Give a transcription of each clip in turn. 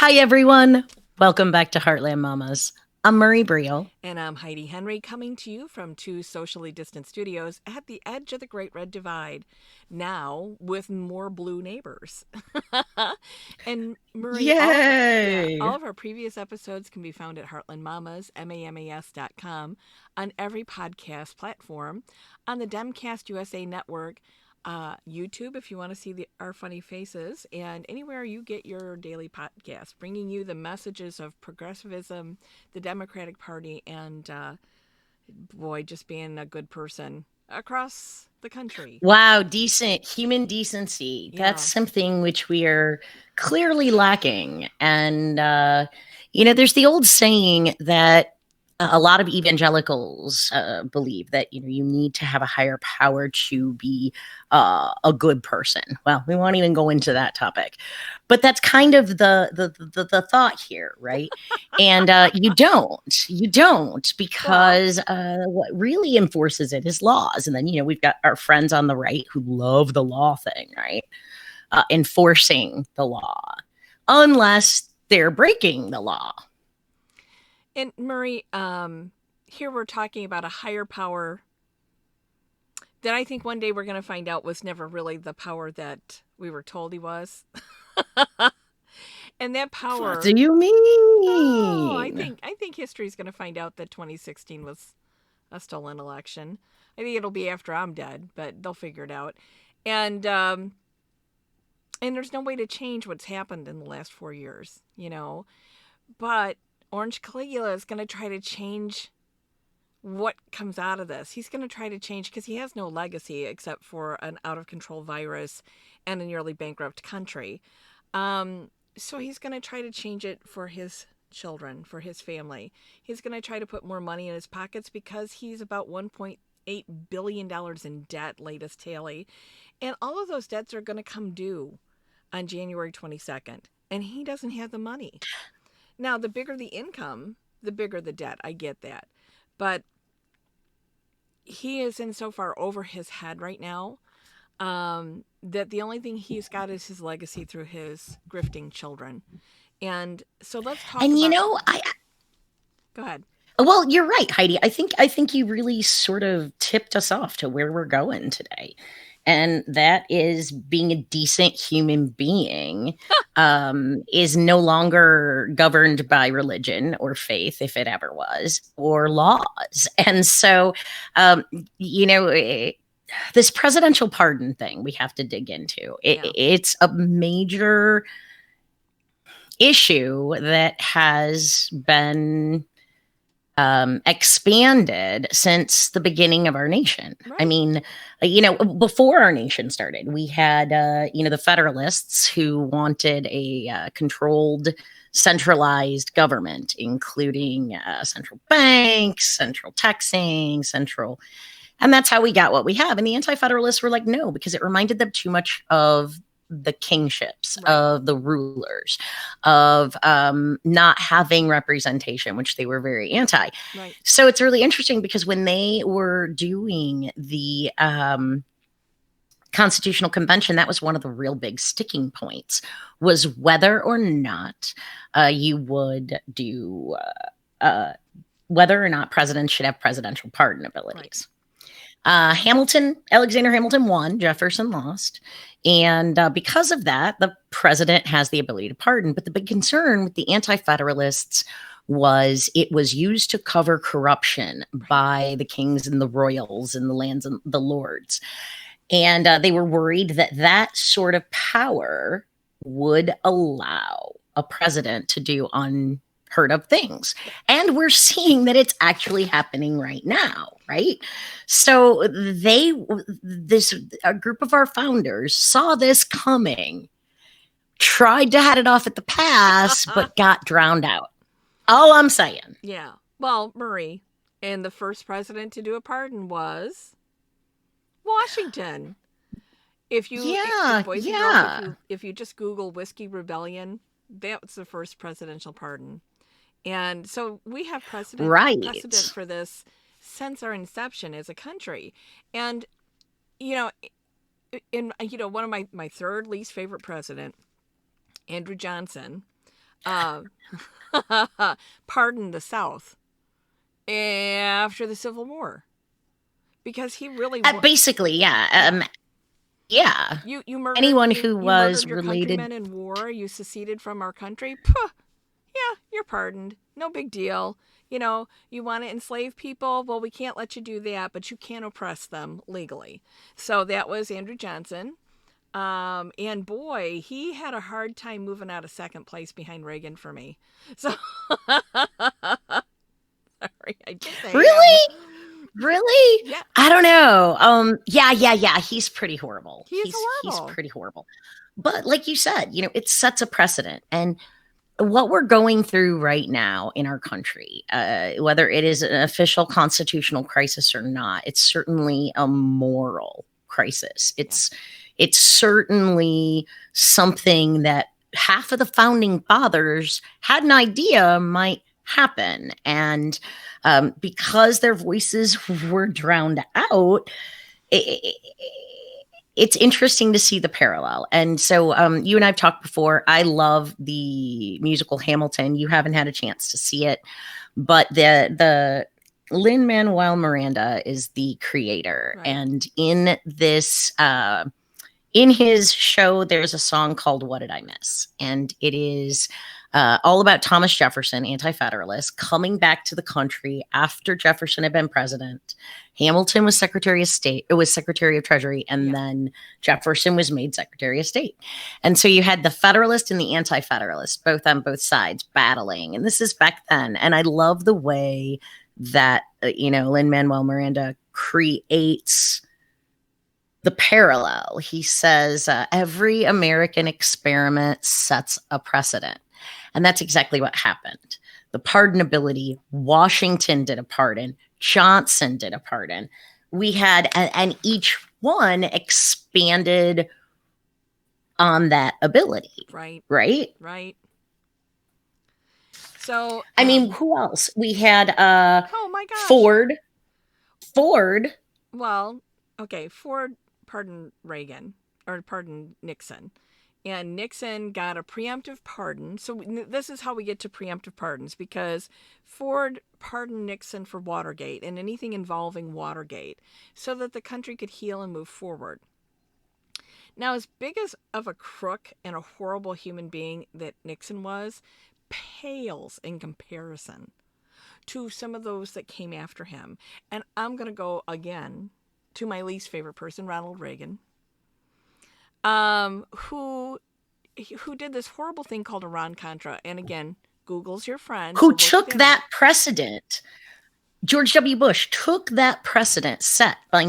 Hi, everyone. Welcome back to Heartland Mamas. I'm Marie Briel. And I'm Heidi Henry, coming to you from two socially distant studios at the edge of the Great Red Divide, now with more blue neighbors. And Marie, Yay! all of our previous episodes can be found at Heartland Mamas, MAMAS.com, on every podcast platform, on the Demcast USA network, YouTube if you want to see our funny faces, and anywhere you get your daily podcast, bringing you the messages of progressivism, the Democratic Party, and boy, just being a good person across the country. Wow, decent human decency. That's Yeah. something which we are clearly lacking. And, there's the old saying that a lot of evangelicals believe that, you need to have a higher power to be a good person. Well, we won't even go into that topic. But that's kind of the thought here, right? And you don't Well, because what really enforces it is laws. And then we've got our friends on the right who love the law thing, right? Enforcing the law unless they're breaking the law. and Murray, here we're talking about a higher power that I think one day we're going to find out was never really the power that we were told he was. And that What do power, you oh, I mean? think I think history is going to find out that 2016 was a stolen election. I think it'll be after I'm dead, but they'll figure it out. And and there's no way to change what's happened in the last 4 years. But Orange Caligula is going to try to change what comes out of this. He's going to try to change because he has no legacy except for an out of control virus and a nearly bankrupt country. So he's going to try to change it for his children, for his family. He's going to try to put more money in his pockets because he's about $1.8 billion in debt, latest tally. And all of those debts are going to come due on January 22nd. And he doesn't have the money. Now, the bigger the income, the bigger the debt. I get that. But he is in so far over his head right now that the only thing he's got is his legacy through his grifting children. And so let's talk And about. I Go ahead. well, you're right, Heidi. I think you really sort of tipped us off to where we're going today. And that is being a decent human being is no longer governed by religion or faith, if it ever was, or laws. And so, um, you know, eh, this presidential pardon thing we have to dig into. Yeah. It's a major issue that has been expanded since the beginning of our nation. I Right. mean, before our nation started, we had, the Federalists who wanted a controlled, centralized government, including central banks, central taxing, and that's how we got what we have. And the Anti Federalists were like, no, because it reminded them too much of the kingships Right. of the rulers, of not having representation, which they were very anti. Right. So it's really interesting because when they were doing the Constitutional Convention, that was one of the real big sticking points, was whether or not you would do whether or not presidents should have presidential pardon Right. abilities. Alexander Hamilton won, Jefferson lost. And because of that, the president has the ability to pardon. But the big concern with the Anti Federalists was it was used to cover corruption Right. by the kings and the royals and the lands and the lords. And they were worried that that sort of power would allow a president to do unheard of things. And we're seeing that it's actually happening right now, right? So this a group of our founders saw this coming, tried to head it off at the pass, but got drowned out. All I'm saying. Yeah. Well, Murray, and the first president to do a pardon was Washington. If you, Yeah, boys and girls, if yeah. you just Google whiskey rebellion, that was the first presidential pardon. And so we have precedent Right. for this since our inception as a country. And you know, in one of my third least favorite president, Andrew Johnson, uh, pardoned the South after the Civil War because he really Basically, yeah. yeah. Yeah. You murdered Anyone who you was murdered your related. countrymen in war. You seceded from our country. Puh, yeah, you're pardoned. No big deal. You want to enslave people? Well, we can't let you do that, but you can oppress them legally. So that was Andrew Johnson. And boy, he had a hard time moving out of second place behind Reagan for me. So sorry, I just am. Really? Really? Yeah, I don't know. Yeah. He's pretty horrible. he is He's horrible. pretty horrible. But like you said, it sets a precedent. And what we're going through right now in our country, whether it is an official constitutional crisis or not, it's certainly a moral crisis. It's certainly something that half of the founding fathers had an idea might happen, and because their voices were drowned out, it, it's interesting to see the parallel. And so you and I've talked before. I love the musical Hamilton. You haven't had a chance to see it, but the Lin-Manuel Miranda is the creator, Right. and in this in his show, there's a song called "What Did I Miss," and it is all about Thomas Jefferson, anti-federalist, coming back to the country after Jefferson had been president. Hamilton was Secretary of State. It was Secretary of Treasury, and Yeah. then Jefferson was made Secretary of State. And so you had the Federalist and the Anti-Federalist, both on both sides, battling. And this is back then. And I love the way that Lin-Manuel Miranda creates the parallel. He says every American experiment sets a precedent. And that's exactly what happened. The pardonability, Washington did a pardon, Johnson did a pardon. We had, and each one expanded on that ability. Right. Right? Right. So, I mean, who else? We had oh my gosh. Ford. Well, okay, Ford pardoned Reagan, or pardoned Nixon. And Nixon got a preemptive pardon. So this is how we get to preemptive pardons, because Ford pardoned Nixon for Watergate and anything involving Watergate so that the country could heal and move forward. Now, as big as of a crook and a horrible human being that Nixon was, pales in comparison to some of those that came after him. And I'm going to go again to my least favorite person, Ronald Reagan, who did this horrible thing called Iran-Contra. And again, Google's your friend. Who took that precedent. George W. Bush took that precedent set by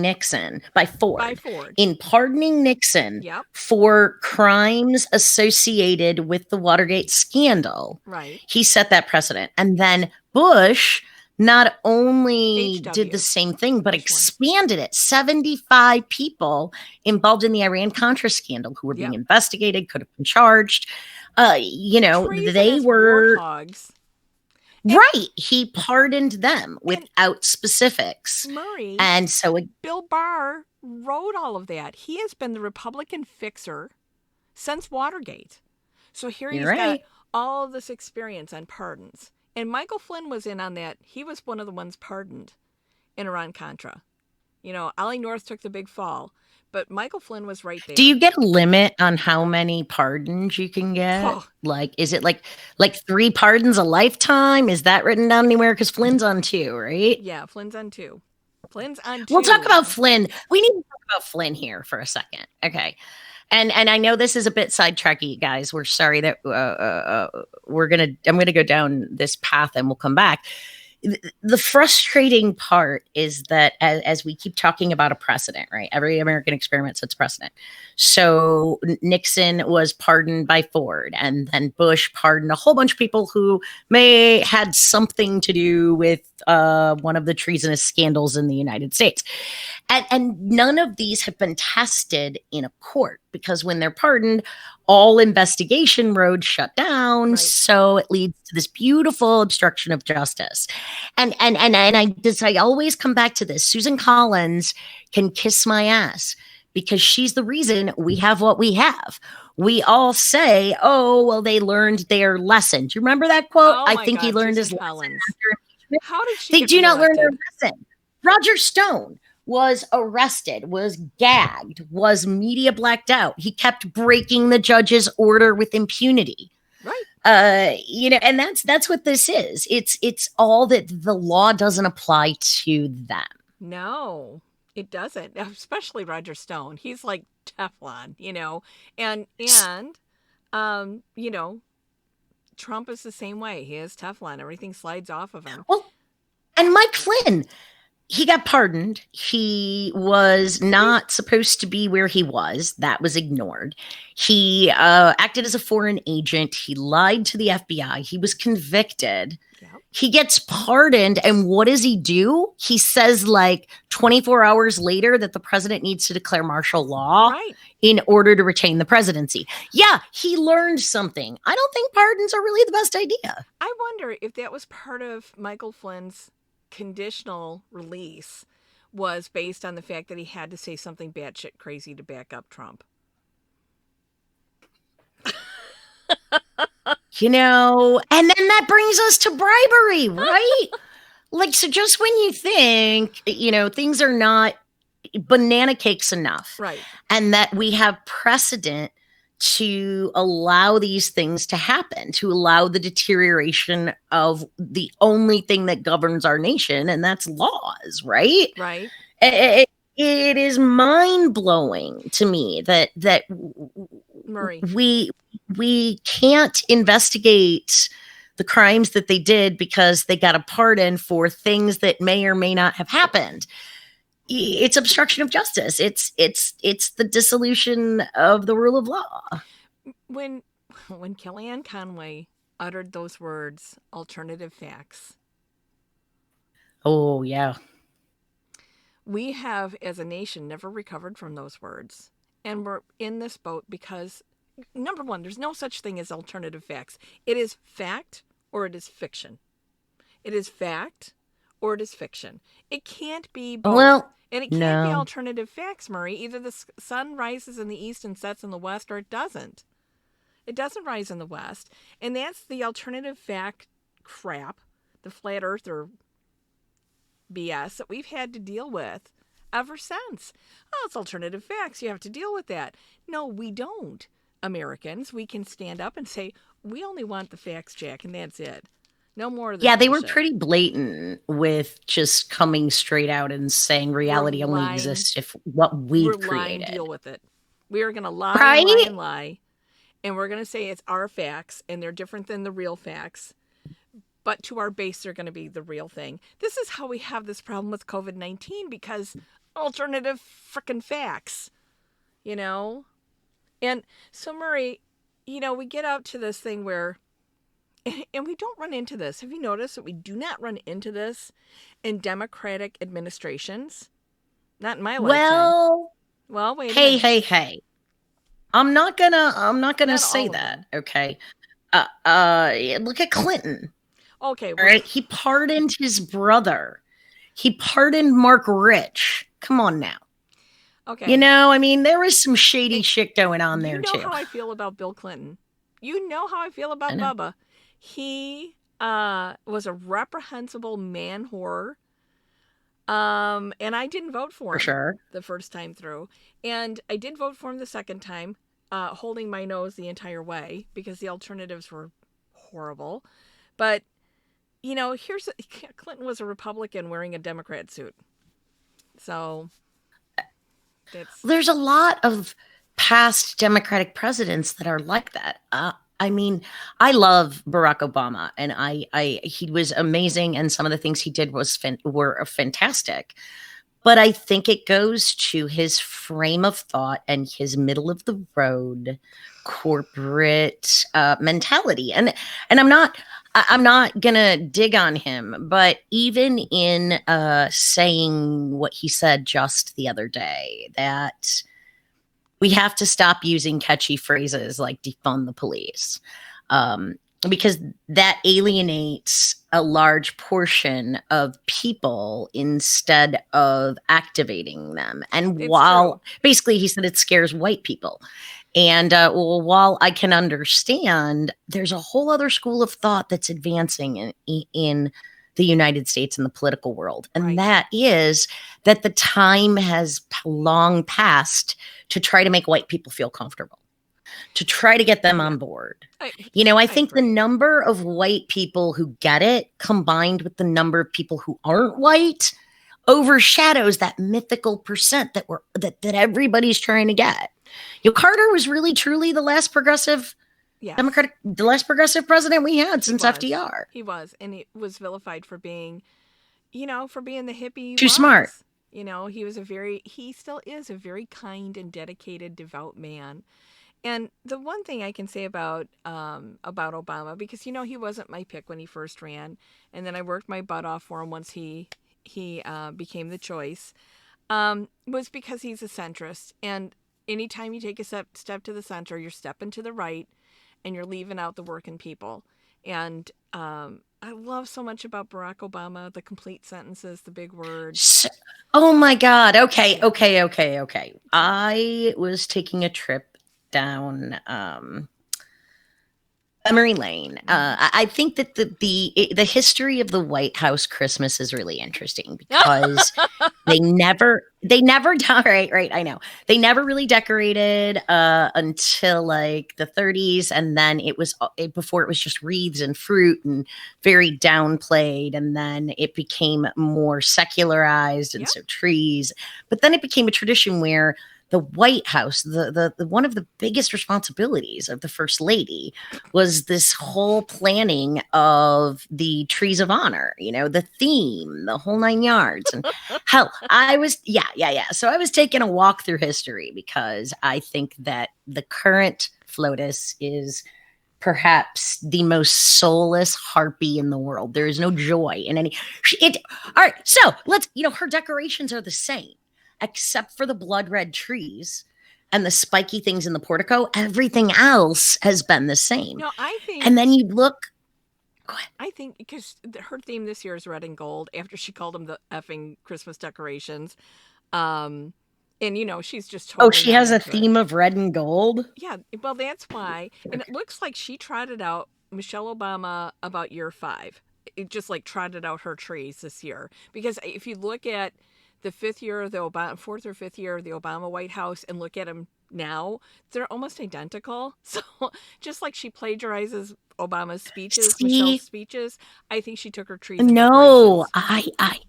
Ford, in pardoning Nixon for crimes associated with the Watergate scandal. Right. He set that precedent. And then Bush not only did the same thing, but expanded it. 75 people involved in the Iran-Contra scandal who were being investigated, could have been charged. They were warthogs. Right. He pardoned them without specifics. Murray. And so Bill Barr wrote all of that. He has been the Republican fixer since Watergate. So here he's got all this experience on pardons. And Michael Flynn was in on that. He was one of the ones pardoned in Iran-Contra. Ollie North took the big fall. But Michael Flynn was right there. Do you get a limit on how many pardons you can get? Oh. Like, is it like 3 pardons a lifetime? Is that written down anywhere? Because Flynn's on 2, right? Yeah, Flynn's on 2. We'll talk about Flynn. We need to talk about Flynn here for a second. Okay. And I know this is a bit sidetracky, guys. We're sorry that I'm gonna go down this path and we'll come back. The frustrating part is that as we keep talking about a precedent, right? Every American experiment sets precedent. So Nixon was pardoned by Ford, and then Bush pardoned a whole bunch of people who may had something to do with one of the treasonous scandals in the United States. And none of these have been tested in a court, because when they're pardoned, all investigation roads shut down. Right. So it leads to this beautiful obstruction of justice. And I always come back to this. Susan Collins can kiss my ass, because she's the reason we have what we have. we all say, oh, well, they learned their lesson. Do you remember that quote? Oh I my think he God, learned his Susan lesson Collins. after impeachment. How did she They get do not learn their reelected? lesson. Roger Stone was arrested, was gagged, was media blacked out. He kept breaking the judge's order with impunity. Right. And that's what this is. It's all that the law doesn't apply to them. No, it doesn't. Especially Roger Stone. He's like Teflon, and Trump is the same way. He is Teflon. Everything slides off of him. Well, and Mike Flynn, he got pardoned. He was not supposed to be where he was. That was ignored. He acted as a foreign agent. He lied to the FBI. He was convicted. Yep. He gets pardoned. And what does he do? He says, like, 24 hours later that the president needs to declare martial law Right. in order to retain the presidency. Yeah, he learned something. I don't think pardons are really the best idea. I wonder if that was part of Michael Flynn's conditional release, was based on the fact that he had to say something batshit crazy to back up Trump. And then that brings us to bribery, right? Like, so just when you think, things are not banana cakes enough, Right. and that we have precedent to allow these things to happen, to allow the deterioration of the only thing that governs our nation, and that's laws, right? Right. It is mind-blowing to me that Murray, we can't investigate the crimes that they did because they got a pardon for things that may or may not have happened. It's obstruction of justice. It's the dissolution of the rule of law. when Kellyanne Conway uttered those words, alternative facts, Oh, yeah. we have, as a nation, never recovered from those words. And we're in this boat because, number one, there's no such thing as alternative facts. It is fact or it is fiction. It is fact or it is fiction. It can't be both. Well, and it can't be no. alternative facts, Murray. Either the sun rises in the east and sets in the west, or it doesn't. It doesn't rise in the west. And that's the alternative fact crap, the flat earther BS that we've had to deal with ever since. Oh, it's alternative facts. You have to deal with that. No, we don't. Americans, we can stand up and say, we only want the facts, Jack, and that's it. No more of this. Yeah, they were bullshit. pretty blatant with just coming straight out and saying reality only exists if what we've created. Deal with it. We are going to lie, right? lie, and lie. And we're going to say it's our facts and they're different than the real facts. But to our base, they're going to be the real thing. This is how we have this problem with COVID-19, because alternative frickin' facts, And so, Murray, we get out to this thing where, and we don't run into this. Have you noticed that we do not run into this in Democratic administrations? Not in my lifetime. Well, wait a minute. Hey. I'm not gonna say that. Okay. Look at Clinton. Okay. All right. He pardoned his brother. He pardoned Mark Rich. Come on now. Okay. There was some shady shit going on there too. You know how I feel about Bill Clinton. You know how I feel about Bubba. He was a reprehensible man whore. And I didn't vote for him the first time through. And I did vote for him the second time, holding my nose the entire way because the alternatives were horrible. But, Clinton was a Republican wearing a Democrat suit. So there's a lot of past Democratic presidents that are like that. I love Barack Obama, and he was amazing, and some of the things he did were fantastic. But I think it goes to his frame of thought and his middle of the road corporate mentality. And I'm not gonna dig on him, but even in saying what he said just the other day, that we have to stop using catchy phrases like defund the police, because that alienates a large portion of people instead of activating them. And basically he said it scares white people. And well, while I can understand, there's a whole other school of thought that's advancing in the United States and the political world. And Right. that is that the time has long passed to try to make white people feel comfortable, to try to get them Yeah. on board. I I I think the agree. number of white people who get it combined with the number of people who aren't white overshadows that mythical percent that everybody's trying to get. Carter was really truly Yes. the last progressive president we had He since was. FDR. He was, and he was vilified for being, for being the hippie he Too smart. was. He still is a very kind and dedicated, devout man. And the one thing I can say about Obama, because he wasn't my pick when he first ran, and then I worked my butt off for him once he became the choice, was because he's a centrist. And anytime you take a step to the center, you're stepping to the right, and you're leaving out the working people. And I love so much about Barack Obama, the complete sentences, the big words. So, oh my God. Okay, Yeah. okay, okay, okay. So I was taking a trip down memory lane. I think that the history of the White House Christmas is really interesting because they never right, I know. They never really decorated until like the 30s, and then before it was just wreaths and fruit and very downplayed, and then it became more secularized, and yep. so trees. But then it became a tradition where the White House, the one of the biggest responsibilities of the First Lady was this whole planning of the trees of honor, the theme, the whole nine yards. And hell, yeah. So I was taking a walk through history because I think that the current FLOTUS is perhaps the most soulless harpy in the world. There is no joy in any it. All right, so let's, her decorations are the same, except for the blood red trees and the spiky things in the portico. Everything else has been the same. No, I think And then you look, go ahead. I think because her theme this year is red and gold after she called them the effing Christmas decorations. Um, and she's just Oh, totally she not has a into it. theme of red and gold. Yeah, well, that's why. And it looks like she trotted out Michelle Obama about year 5. It just like trotted out her trees this year. Because if you look at the fourth or fifth year of the Obama White House and look at them now, they're almost identical. So just like she plagiarizes Obama's speeches, Michelle's See, speeches, I think she took her trees and no, decorations. I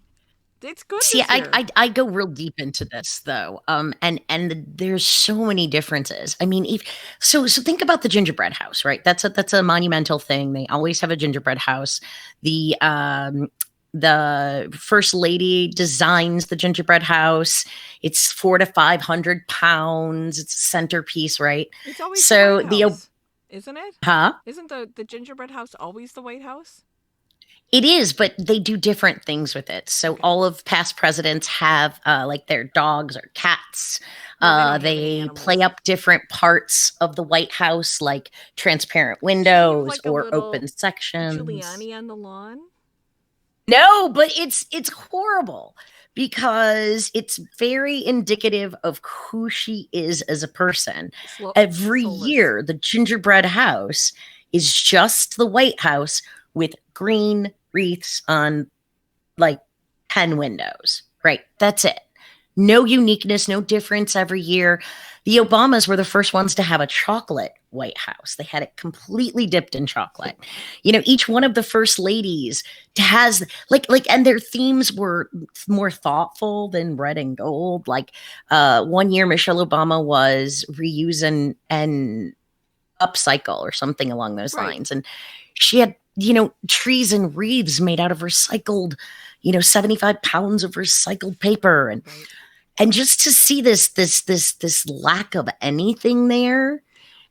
It's good See, this year. I go real deep into this though, and there's so many differences. I mean, so think about the gingerbread house, right? That's a monumental thing. They always have a gingerbread house. The first lady designs the gingerbread house. It's 400 to 500 pounds. It's a centerpiece, right? It's always the White So House, isn't it? huh? Isn't the gingerbread house always the White House? It is, but they do different things with it. So Okay. all of past presidents have like their dogs or cats. Well, they don't have any They play animals. up different parts of the White House, like transparent Should they have windows like a or little open sections. Giuliani on the lawn? No, but it's horrible because it's very indicative of who she is as a person. Every Soulless. year, the gingerbread house is just the White House with green wreaths on like 10 windows, right? That's it. No uniqueness, no difference every year. The Obamas were the first ones to have a chocolate White House. They had it completely dipped in chocolate. Each one of the first ladies has and their themes were more thoughtful than red and gold. Like one year, Michelle Obama was reuse and upcycle or something along those Right. lines. And she had, trees and wreaths made out of recycled, 75 pounds of recycled paper. And Right. and just to see this lack of anything there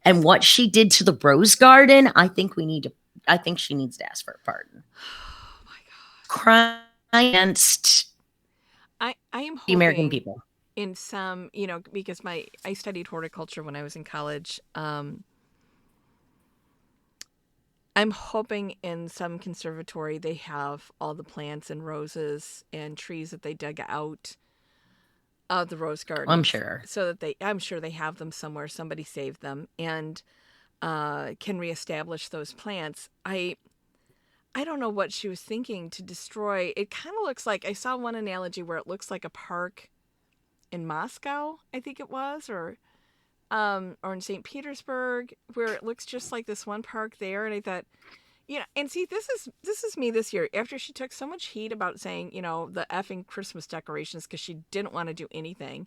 and what she did to the rose garden, I think she needs to ask for a pardon. Oh my gosh. Crime against I am the American hoping people. in some, because I studied horticulture when I was in college. I'm hoping in some conservatory they have all the plants and roses and trees that they dug out of the rose I'm gardens, sure. so that I'm sure they have them somewhere. Somebody saved them and can reestablish those plants. I don't know what she was thinking to destroy. It kind of looks like, I saw one analogy where it looks like a park in Moscow, I think it was, or in St. Petersburg, where it looks just like this one park there. And I thought, and see, this is me this year. After she took so much heat about saying, the effing Christmas decorations because she didn't want to do anything.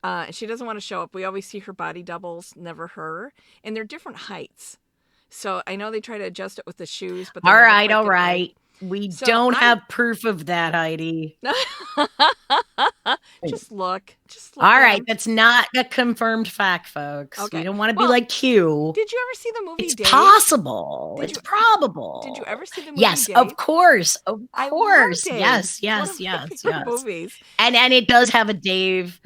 And she doesn't want to show up. We always see her body doubles, never her, and they're different heights. So I know they try to adjust it with the shoes, but they All never right, quite all get it right. right. We So don't I have proof of that, Heidi. just look, All right, ma'am. that's not a confirmed fact, folks. We Okay. don't want to be Well, like Q. did you ever see the movie It's Dave? possible. Did It's you did you ever probable. see the movie Yes, Dave? of course. Of I love course. Dave. Yes, It's one yes, of my yes, favorite yes. movies. And it does have a Dave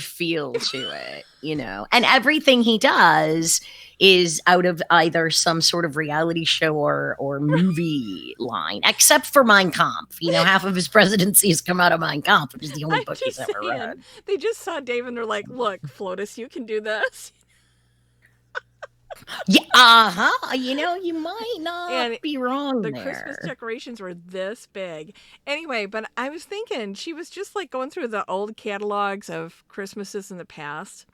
feel to it, And everything he does is out of either some sort of reality show or movie line, except for Mein Kampf. Half of his presidency has come out of Mein Kampf, which is the only I'm book he's just ever saying. read. They just saw Dave and they're like, "Look, Flotus, you can do this." Yeah, uh-huh. You might not And be wrong the Christmas there. decorations were this big. Anyway, but I was thinking she was just like going through the old catalogs of Christmases in the past.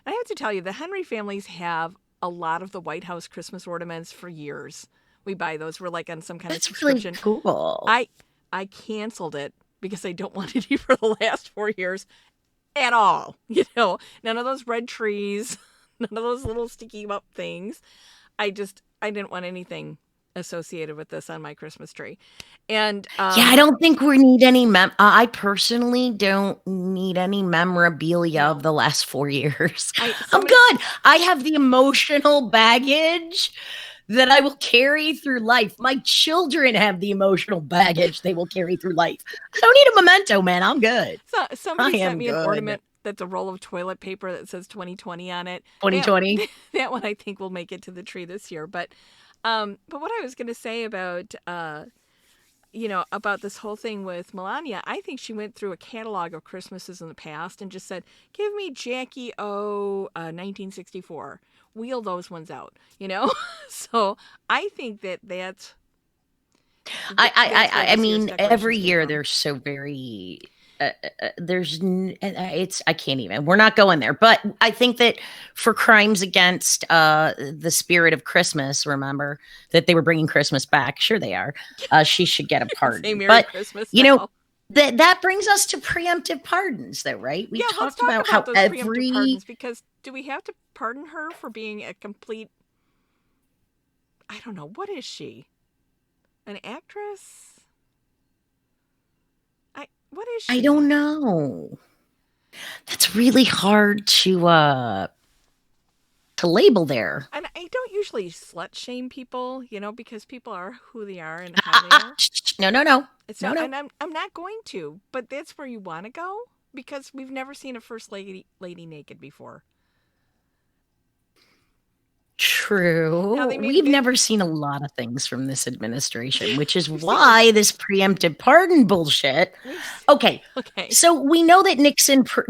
And I have to tell you, the Henry families have a lot of the White House Christmas ornaments for years. We buy those. We're like on some kind of That's really subscription. cool. I canceled it because I don't want it here for the last 4 years at all. None of those red trees, none of those little sticky up things. I didn't want anything associated with this on my Christmas tree. And Yeah, I don't think we need any I personally don't need any memorabilia of no, the last 4 years. I I'm somebody good. I have the emotional baggage that I will carry through life. My children have the emotional baggage they will carry through life. I don't need a memento, man. I'm good. I somebody sent am me an good. ornament that's a roll of toilet paper that says 2020 on it. That 2020. that one I think will make it to the tree this year. But what I was going to say about this whole thing with Melania, I think she went through a catalog of Christmases in the past and just said, "Give me Jackie O, 1964. Wheel those ones out." So I think that's that's where I this year's mean, every decorations came year from. they're so very. It's I can't even. We're not going there, but I think that for crimes against the spirit of Christmas, remember that they were bringing Christmas back. Sure, they are. She should get a Say pardon, Merry but Christmas you know now. that brings us to preemptive pardons, though, right? We Yeah, let's talked talk about about how those preemptive every. pardons because do we have to pardon her for being a complete, I don't know, what is she? An actress? What is I she? don't know. That's really hard to label there. And I don't usually slut shame people, because people are who they are and how they are. No, no, no, So, no, no. and I'm not going to, but that's where you want to go because we've never seen a first lady naked before. Now True. they made a We've big never seen a lot of things from this administration, which is we've seen a why this preemptive pardon bullshit. we've Okay. okay. So we know that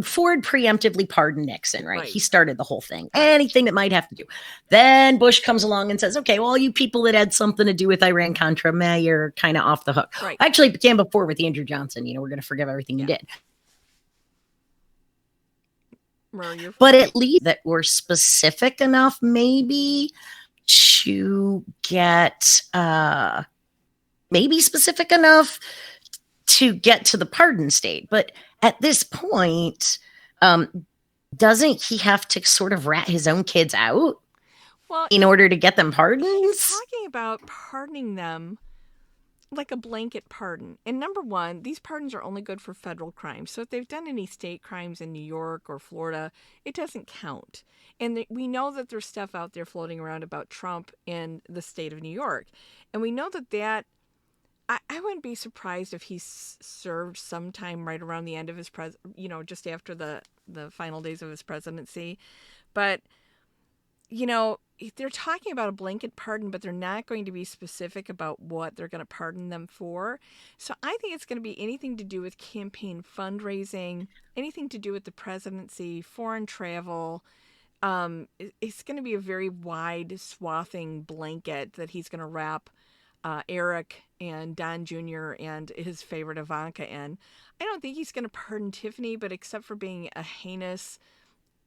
Ford preemptively pardoned Nixon, right? He Right. started the whole thing, Right. anything that might have to do. Then Bush comes along and says, okay, well, all you people that had something to do with Iran Contra, meh, you're kind of off the hook. Right. Actually, it began before with Andrew Johnson. We're going to forgive everything you Yeah. did. Murray, But at least that we're specific enough, maybe, to get maybe specific enough to get to the pardon state. But at this point, doesn't he have to sort of rat his own kids out in order to get them pardons? He's talking about pardoning them like a blanket pardon. And number one, these pardons are only good for federal crimes. So if they've done any state crimes in New York or Florida, it doesn't count. And we know that there's stuff out there floating around about Trump in the state of New York. And we know that I wouldn't be surprised if he served sometime right around the end of his just after the final days of his presidency. But you know, they're talking about a blanket pardon, but they're not going to be specific about what they're going to pardon them for. So I think it's going to be anything to do with campaign fundraising, anything to do with the presidency, foreign travel. It's going to be a very wide swathing blanket that he's going to wrap Eric and Don Jr. and his favorite Ivanka in. I don't think he's going to pardon Tiffany, but except for being a heinous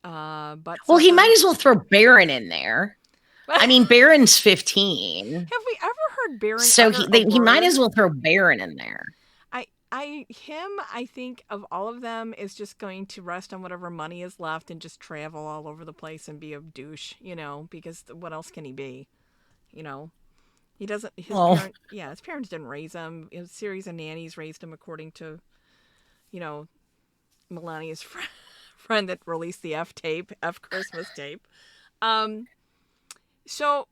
butt Well, he might sucker. as well throw Barron in there. I mean, Barron's 15. Have we ever heard Barron So utter a he might word? as well throw Barron in there. I think of all of them is just going to rest on whatever money is left and just travel all over the place and be a douche, because what else can he be? You know, he doesn't, Oh, his parents didn't raise him. A series of nannies raised him according to, you know, Melania's friend that released the F Christmas tape. Um, so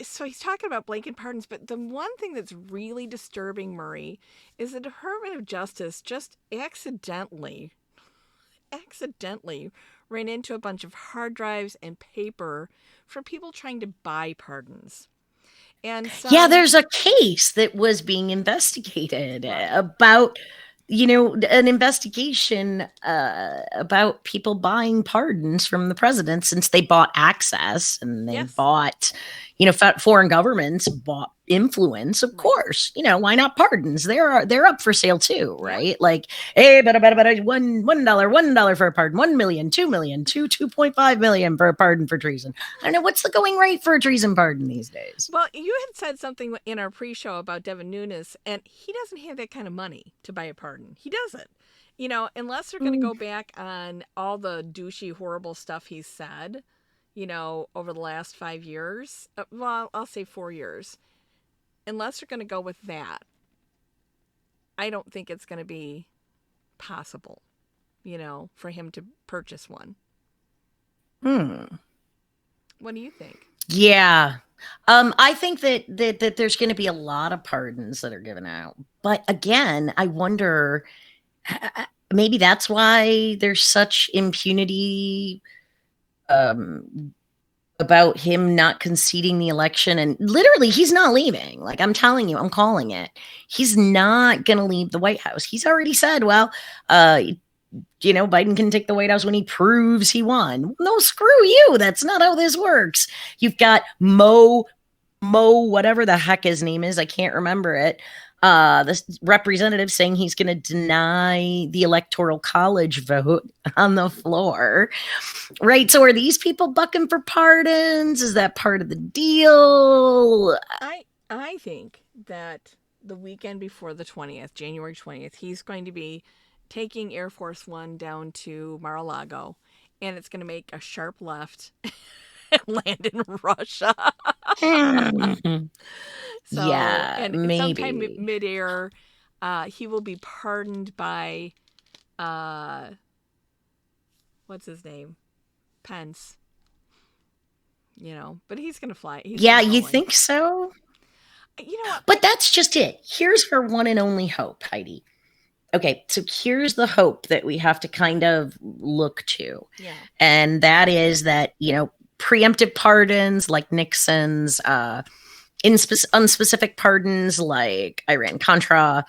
so he's talking about blanket pardons, but the one thing that's really disturbing, Murray, is the Department of Justice just accidentally ran into a bunch of hard drives and paper for people trying to buy pardons. And yeah, some, there's a case that was being investigated right. about, an investigation about people buying pardons from the president since they bought access and they Yes, bought, foreign governments bought influence. Of right. course, why not pardons? They're up for sale too, Yeah. right? Like, hey, but $1 for a pardon, 1 million, 2 million, 2.5 million for a pardon for treason. I don't know what's the going rate for a treason pardon these days. Well, you had said something in our pre-show about Devin Nunes, and he doesn't have that kind of money to buy a pardon. He doesn't. Unless they're going to go back on all the douchey, horrible stuff he's said, over the last 5 years. Well, I'll say 4 years. Unless they're going to go with that, I don't think it's going to be possible, for him to purchase one. Hmm. What do you think? Yeah. I think that there's going to be a lot of pardons that are given out. But again, I wonder, maybe that's why there's such impunity um, about him not conceding the election. And literally, he's not leaving. Like, I'm telling you, I'm calling it. He's not going to leave the White House. He's already said, well, uh, Biden can take the White House when he proves he won. No, screw you. That's not how this works. You've got Mo, whatever the heck his name is, I can't remember it. This representative saying he's going to deny the electoral college vote on the floor. Right. So are these people bucking for pardons? Is that part of the deal? I think that the weekend before the 20th, January 20th, he's going to be taking Air Force One down to Mar-a-Lago, and it's going to make a sharp left and land in Russia. So, Yeah, and sometime maybe. midair, he will be pardoned by, uh, what's his name? Pence. But he's going to fly. He's going Yeah, to you go in. think so? You know what? But that's just it. Here's her one and only hope, Heidi. Okay, so here's the hope that we have to kind of look to. Yeah. And that is that, preemptive pardons like Nixon's, unspecific pardons like Iran Contra,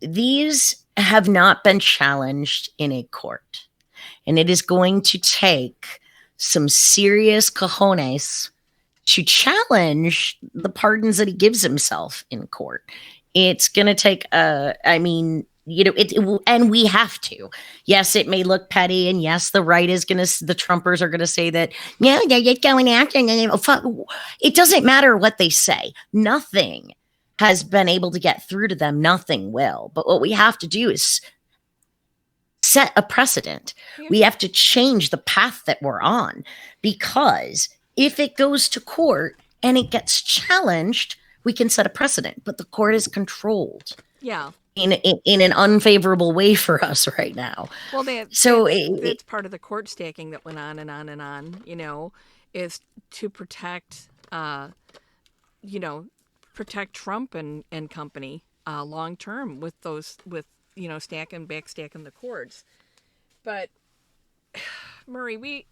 these have not been challenged in a court. And it is going to take some serious cojones to challenge the pardons that he gives himself in court. It's going to take I mean, and we have to. Yes, it may look petty, and yes, the right is going to, the Trumpers are going to say that, yeah, they're going after, it doesn't matter what they say. Nothing has been able to get through to them. Nothing will. But what we have to do is set a precedent. We have to change the path that we're on, because if it goes to court and it gets challenged, we can set a precedent. But the court is controlled Yeah. in an unfavorable way for us right now. Well, So that's part of the court stacking that went on and on and on. Is to protect, protect Trump and company long term with those stacking backstacking the courts. But Murray,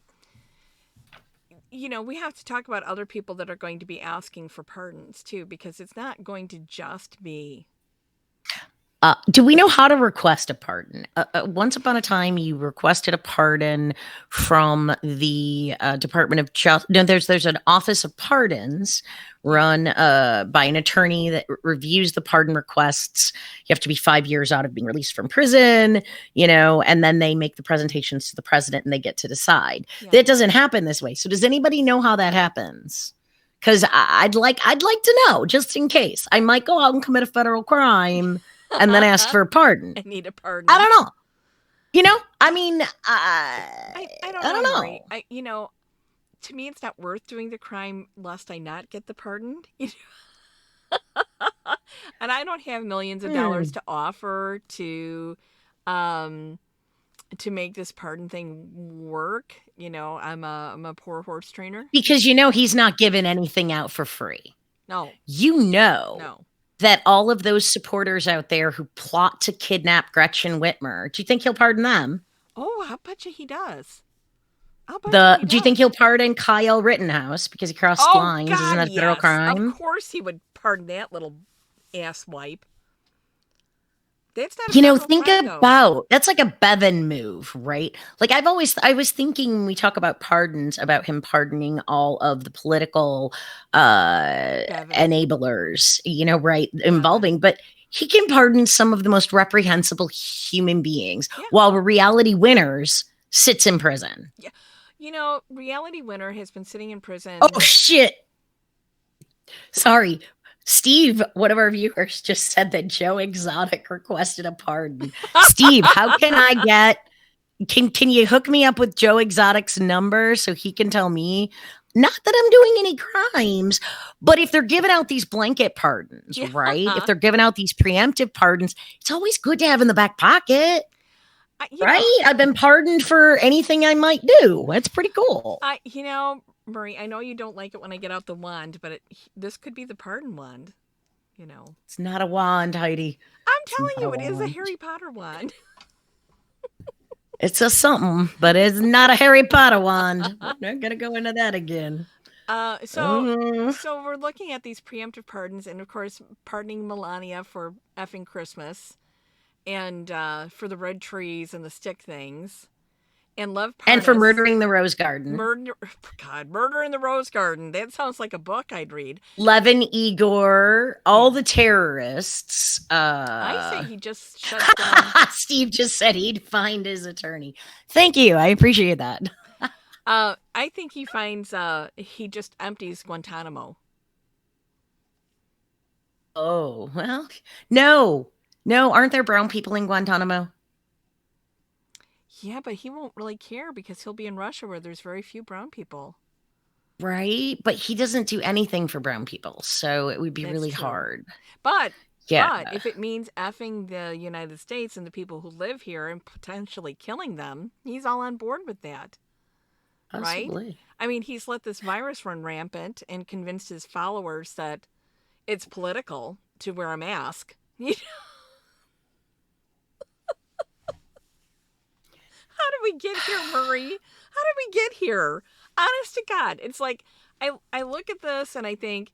we have to talk about other people that are going to be asking for pardons too, because it's not going to just be. Do we know how to request a pardon? Once upon a time, you requested a pardon from the Department of Justice. No, there's an Office of Pardons Yeah. run by an attorney that reviews the pardon requests. You have to be 5 years out of being released from prison, and then they make the presentations to the president and they get to decide. Yeah. That doesn't happen this way. So does anybody know how that happens? Because I'd like to know, just in case. I might go out and commit a federal crime and then ask for a pardon. I need a pardon. I don't know. I mean, I don't don't know, know. Marie. To me, it's not worth doing the crime lest I not get the pardon. And I don't have millions of dollars to offer to make this pardon thing work. I'm a poor horse trainer. Because he's not giving anything out for free. No. No. That all of those supporters out there who plot to kidnap Gretchen Whitmer, do you think he'll pardon them? Oh, I bet you he does. Do you think he'll pardon Kyle Rittenhouse because he crossed lines? God, Isn't that a federal crime? Of course he would pardon that little ass wipe. That's not think crime, about that's like a Bevan move, right? Like I was thinking when we talk about pardons about him pardoning all of the political enablers, right, involving, but he can pardon some of the most reprehensible human beings while reality winners sits in prison. Yeah. Reality winner has been sitting in prison. Oh shit. Sorry. Steve, one of our viewers, just said that Joe Exotic requested a pardon. Steve, how can I can you hook me up with Joe Exotic's number so he can tell me, not that I'm doing any crimes, but if they're giving out these blanket pardons, right? If they're giving out these preemptive pardons, it's always good to have in the back pocket. Right? I've been pardoned for anything I might do. That's pretty cool. Marie, I know you don't like it when I get out the wand, but this could be the pardon wand. It's not a wand, Heidi. I'm telling you, it is a Harry Potter wand. It's a something, but it's not a Harry Potter wand. We're not going to go into that again. So we're looking at these preemptive pardons, and of course, pardoning Melania for effing Christmas, and for the red trees and the stick things. And love Parnas. And for murdering the rose garden. Murder in the rose garden. That sounds like a book I'd read. Levin, Igor, all the terrorists. I say he just shuts down. Steve just said he'd find his attorney. Thank you. I appreciate that. I think he finds, he just empties Guantanamo. Oh, well, no. Aren't there brown people in Guantanamo? Yeah, but he won't really care because he'll be in Russia where there's very few brown people. Right? But he doesn't do anything for brown people, so it would be really hard. But if it means effing the United States and the people who live here and potentially killing them, he's all on board with that. Possibly. Right? I mean, he's let this virus run rampant and convinced his followers that it's political to wear a mask. How did we get here, Marie? How did we get here? Honest to God, it's like I look at this and I think,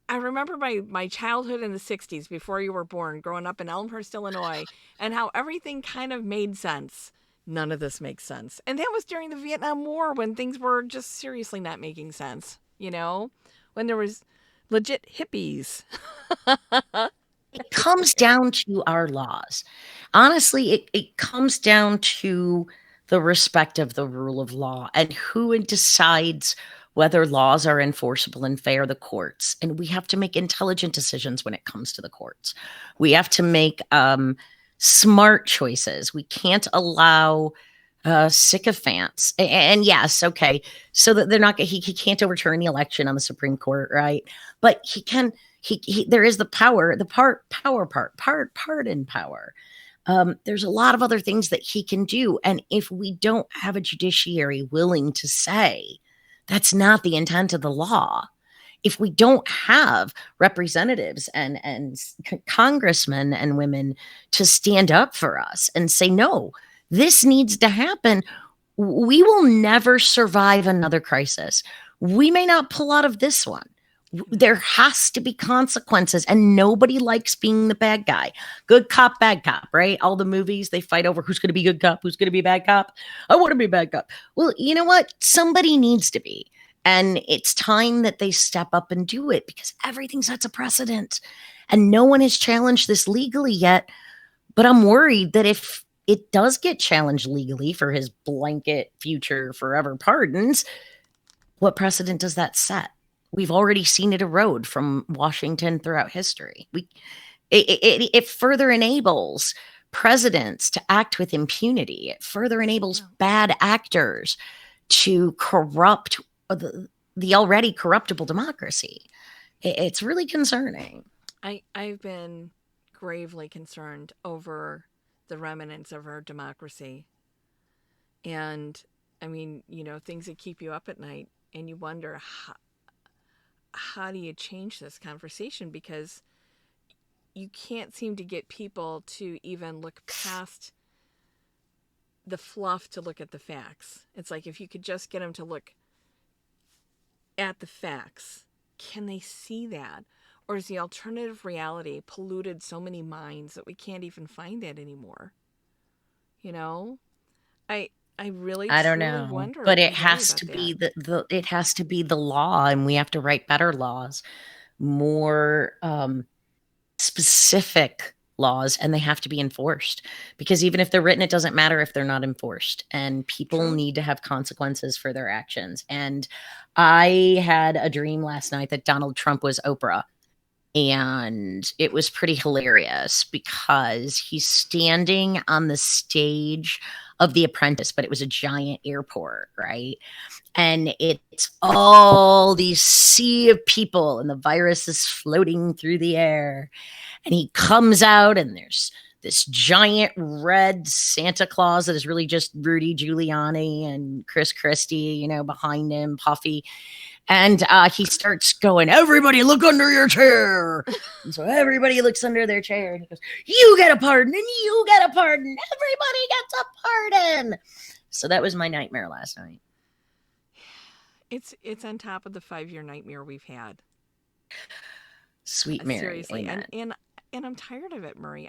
I remember my childhood in the 60s before you were born, growing up in Elmhurst, Illinois, and how everything kind of made sense. None of this makes sense. And that was during the Vietnam War when things were just seriously not making sense, when there was legit hippies. It comes down to our laws. Honestly, it comes down to the respect of the rule of law and who decides whether laws are enforceable and fair, the courts. And we have to make intelligent decisions when it comes to the courts. We have to make smart choices. We can't allow sycophants. And yes, okay, so that they're not, he can't overturn the election on the Supreme Court, right? But he can. There is the power, pardon power. There's a lot of other things that he can do. And if we don't have a judiciary willing to say that's not the intent of the law, if we don't have representatives and congressmen and women to stand up for us and say, no, this needs to happen, We will never survive another crisis. We may not pull out of this one. There has to be consequences, and nobody likes being the bad guy. Good cop, bad cop, right? All the movies, they fight over who's going to be good cop, who's going to be bad cop. I want to be bad cop. Well, you know what? Somebody needs to be. And it's time that they step up and do it because everything sets a precedent. And no one has challenged this legally yet. But I'm worried that if it does get challenged legally for his blanket future forever pardons, what precedent does that set? We've already seen it erode from Washington throughout history. It further enables presidents to act with impunity. It further enables bad actors to corrupt the already corruptible democracy. It's really concerning. I've been gravely concerned over the remnants of our democracy. And I mean, things that keep you up at night, and you wonder how do you change this conversation, because you can't seem to get people to even look past the fluff to look at the facts. It's like if you could just get them to look at the facts, can they see that? Or is the alternative reality polluted so many minds that we can't even find that anymore? I really I don't truly know, wonder but it and worry has about to that. be it has to be the law, and we have to write better laws, more specific laws, and they have to be enforced, because even if they're written, it doesn't matter if they're not enforced, and people True. need to have consequences for their actions. And I had a dream last night that Donald Trump was Oprah, and it was pretty hilarious because he's standing on the stage of The Apprentice, but it was a giant airport, right? And it's all these sea of people, and the virus is floating through the air. And he comes out, and there's this giant red Santa Claus that is really just Rudy Giuliani and Chris Christie, behind him, Puffy. And he starts going, everybody look under your chair. And so everybody looks under their chair, and he goes, you get a pardon, and you get a pardon. Everybody gets a pardon. So that was my nightmare last night. It's on top of the 5-year nightmare we've had. Sweet Mary. Seriously. Amen. And I'm tired of it, Murray.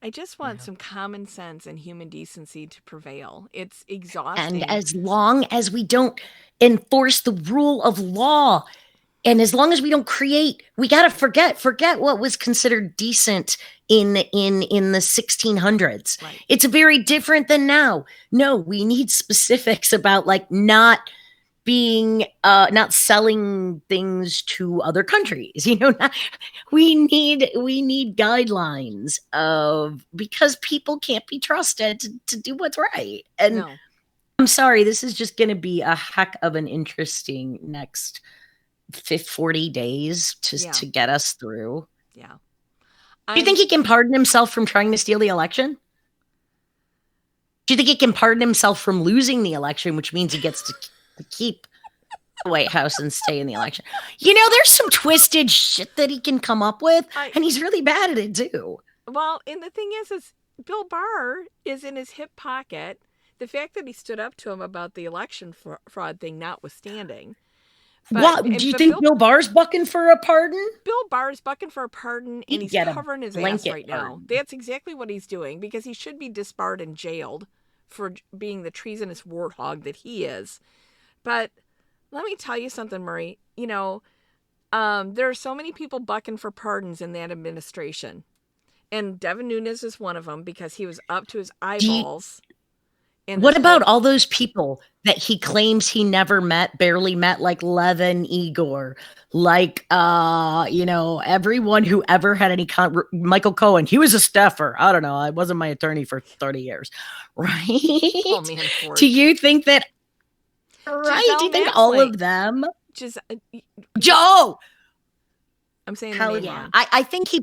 I just want some common sense and human decency to prevail. It's exhausting. And as long as we don't enforce the rule of law, and as long as we don't create, we got to forget what was considered decent in the 1600s. Right. It's very different than now. No, we need specifics about not being not selling things to other countries. We need guidelines of, because people can't be trusted to do what's right. And No. I'm sorry, this is just going to be a heck of an interesting next 40 days to get us through. Yeah. Do you think he can pardon himself from trying to steal the election? Do you think he can pardon himself from losing the election, which means he gets to keep the White House and stay in the election? There's some twisted shit that he can come up with, and he's really bad at it too. Well, and the thing is Bill Barr is in his hip pocket. The fact that he stood up to him about the election fraud thing notwithstanding. What? Do you think Bill Barr's bucking for a pardon? Bill Barr's bucking for a pardon, and he's covering his ass right now. That's exactly what he's doing, because he should be disbarred and jailed for being the treasonous warthog that he is. But let me tell you something, Murray. There are so many people bucking for pardons in that administration. And Devin Nunes is one of them, because he was up to his eyeballs. What about all those people that he claims he never met, barely met, like Levin, Igor, like, everyone who ever had any Michael Cohen, he was a staffer. I don't know. I wasn't my attorney for 30 years. Right? Oh, man, do you think that, right? Do you think all of them? Joe! I'm saying hell yeah. I think he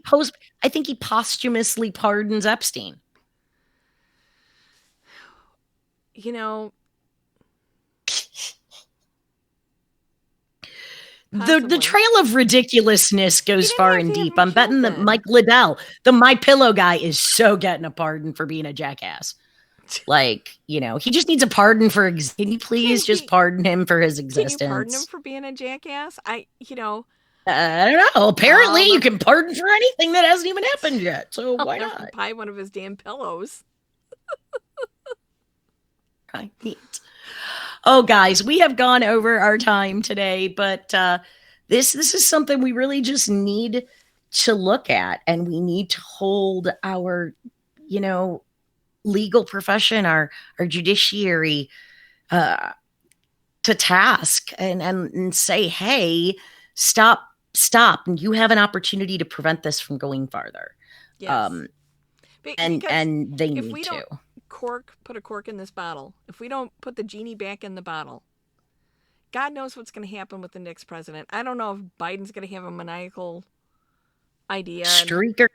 posthumously pardons Epstein. The trail of ridiculousness goes far and deep. I'm betting that Mike Liddell, the My Pillow guy, is so getting a pardon for being a jackass. Like, he just needs a pardon for. Can you please just pardon him for his Can you pardon him existence? for being a jackass? I don't know. Apparently, I'll you never, can pardon for anything that hasn't even happened yet. So I'll why never not? buy one of his damn pillows. Right. Neat. Oh, guys, we have gone over our time today, but this is something we really just need to look at, and we need to hold our, legal profession, our judiciary, uh, to task, and say, hey, stop, and you have an opportunity to prevent this from going farther. Yes. Because And they if need we to. don't put a cork in this bottle, if we don't put the genie back in the bottle, God knows what's going to happen with the next president. I don't know if Biden's going to have a maniacal idea. Streaker.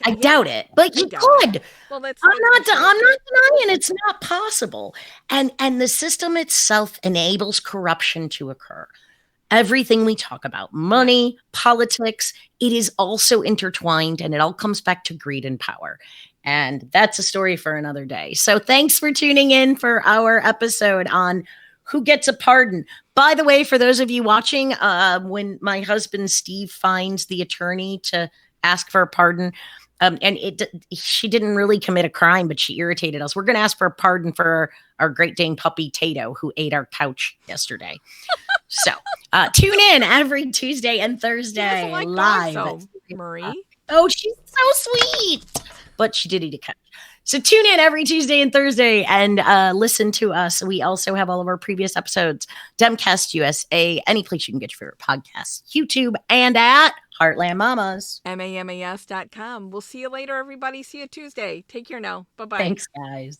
I Yeah, doubt it, but I he doubt could. it. Well, that's I'm my not. point. I'm not denying it's not possible. And the system itself enables corruption to occur. Everything we talk about, Yeah. money, politics, it is also intertwined, and it all comes back to greed and power. And that's a story for another day. So thanks for tuning in for our episode on who gets a pardon. By the way, for those of you watching, when my husband Steve finds the attorney to ask for a pardon, and she didn't really commit a crime, but she irritated us. We're going to ask for a pardon for our Great Dane puppy Tato, who ate our couch yesterday. So tune in every Tuesday and He doesn't Thursday like dogs, live at though, Marie. Oh, she's so sweet. But she did eat a cat. So tune in every Tuesday and Thursday and listen to us. We also have all of our previous episodes, Demcast USA, any place you can get your favorite podcasts, YouTube, and at Heartland Mamas. MAMAS.com. We'll see you later, everybody. See you Tuesday. Take care now. Bye-bye. Thanks, guys.